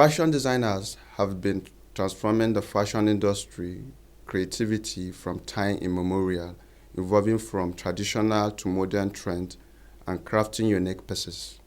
Fashion designers have been transforming the fashion industry creativity from time immemorial, evolving from traditional to modern trends and crafting unique pieces.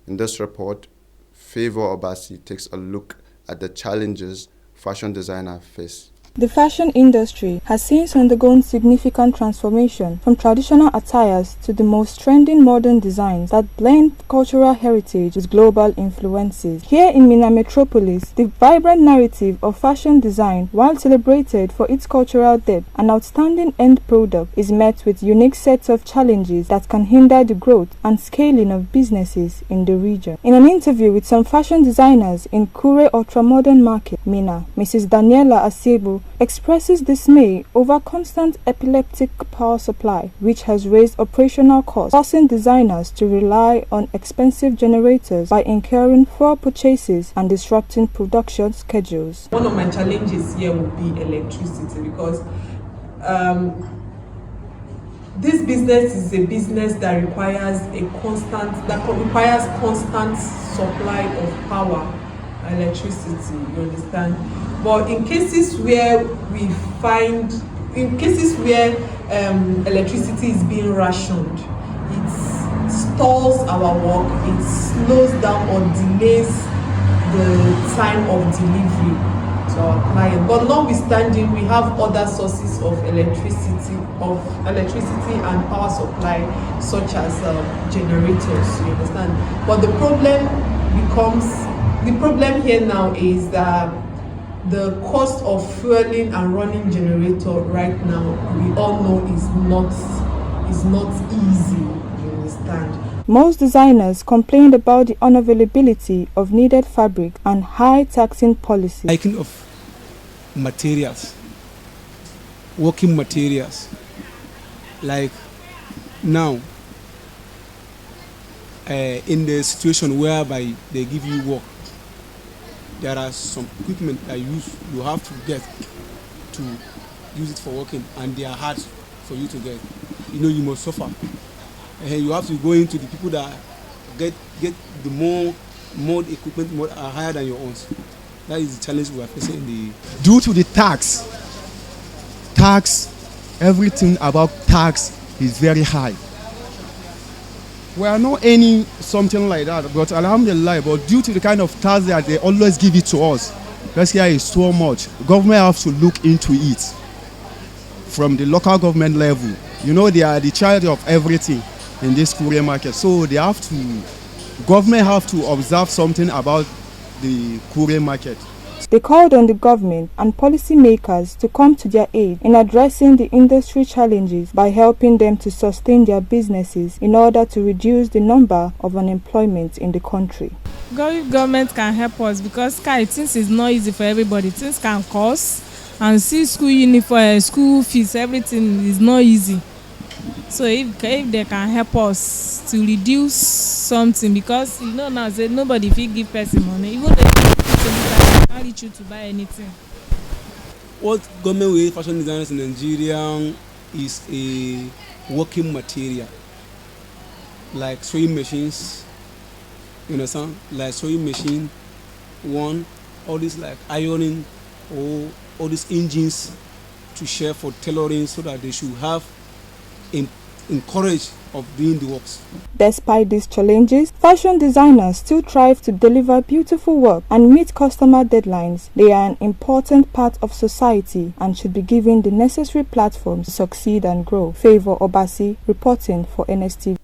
In this report, Favor Obasie takes a look at the challenges fashion designers face. The fashion industry has since undergone significant transformation from traditional attires to the most trending modern designs that blend cultural heritage with global influences. Here in Minna Metropolis, the vibrant narrative of fashion design, while celebrated for its cultural depth and outstanding end product, is met with unique sets of challenges that can hinder the growth and scaling of businesses in the region. In an interview with some fashion designers in Kure Ultramodern Market, Minna, Mrs. Daniela Asiebu expresses dismay over constant epileptic power supply, which has raised operational costs, forcing designers to rely on expensive generators by incurring fuel purchases and disrupting production schedules. One of my challenges here would be electricity, because this business is a business that requires constant supply of power, electricity, you understand. But in cases where electricity is being rationed, it stalls our work, it slows down or delays the time of delivery to our client. But notwithstanding, we have other sources of electricity and power supply, such as generators, you understand. But the problem here now is that the cost of fueling and running generator right now, we all know, is not easy, you understand. Most designers complained about the unavailability of needed fabric and high taxing policies. Liking of materials, working materials, like now, in the situation whereby they give you work, there are some equipment that you have to get to use it for working, and they are hard for you to get. You must suffer. You have to go into the people that get the more equipment more are higher than your own. That is the challenge we are facing in the. Due to the tax, everything about tax is very high. We are not any something like that, but alhamdulillah, but due to the kind of tax that they always give it to us, this year is so much. Government have to look into it from the local government level. They are the child of everything in this Korean market, so government have to observe something about the Korean market. They called on the government and policymakers to come to their aid in addressing the industry challenges by helping them to sustain their businesses in order to reduce the number of unemployment in the country. Government can help us, because things is not easy for everybody. Things can cost, and see school uniform, school fees, everything is not easy. So if they can help us to reduce something, because now say nobody will give person money, even if can't reach you to buy anything. What government will fashion designers in Nigeria is a working material, like sewing machines, you understand? Like sewing machine, all this like ironing, or all these engines to share for tailoring, so that they should have encourage of doing the works. Despite these challenges, fashion designers still strive to deliver beautiful work and meet customer deadlines. They are an important part of society and should be given the necessary platforms to succeed and grow. Favor Obasie, reporting for NSTV.